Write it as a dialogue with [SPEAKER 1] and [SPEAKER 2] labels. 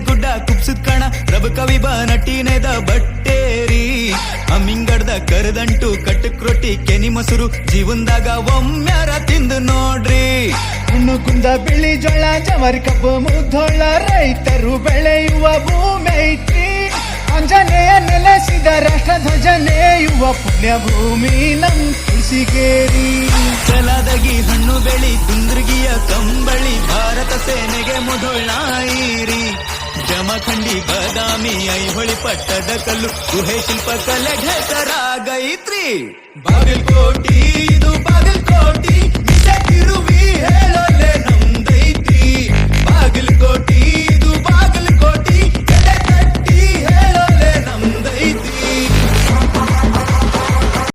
[SPEAKER 1] ಗುಡ್ಡ ಕುಪ್ಸದ್ ಕಣ ರಬ ಕವಿ ನಟಿನೆದ ಬಟ್ಟೇರಿ ಅಮ್ಮಿಂಗಡ್ದ ಕರದಂಟು ಕಟ್ಟಕ್ ರೊಟ್ಟಿ ಕೆನಿ ಮೊಸರು ಜೀವನ್ದಾಗ ಒಮ್ಮ್ಯಾರ ತಿಂದು ನೋಡ್ರಿ.
[SPEAKER 2] ಹುಣ್ಣು ಕುಂದ ಬಿಳಿ ಜೋಳ ಜವರಿ ಕಬ್ಬು ಮುದ್ದೋಳ ರೈತರು ಬೆಳೆಯುವ ಭೂಮಿ ಐತ್ರಿ. ಆಂಜನೇಯ ನೆಲೆಸಿದ ರಾಷ್ಟ್ರಧ್ವಜ ನೇಯುವ ಪುಣ್ಯ ಭೂಮಿ ನಮ್ ತುಳಸಿಗೇರಿ.
[SPEAKER 1] ಛಲದಗಿ ಹಣ್ಣು ಬೆಳಿ ಕುಂದ್ರಗಿಯ ಕಂಬಳಿ ಭಾರತ ಸೇನೆಗೆ ಮುಧೋಳಾಯಿರಿ. ಜಮಖಂಡಿ ಬಾದಾಮಿ ಐಹೊಳಿ ಪಟ್ಟದ ಕಲ್ಲು ಗುಹೆ ಶಿಲ್ಪ ಕಲೆಗೆ ಹೆಸರಾಗೈತ್ರಿ. ಬಾಗಲಕೋಟಿ ಇದು ಬಾಗಲಕೋಟಿ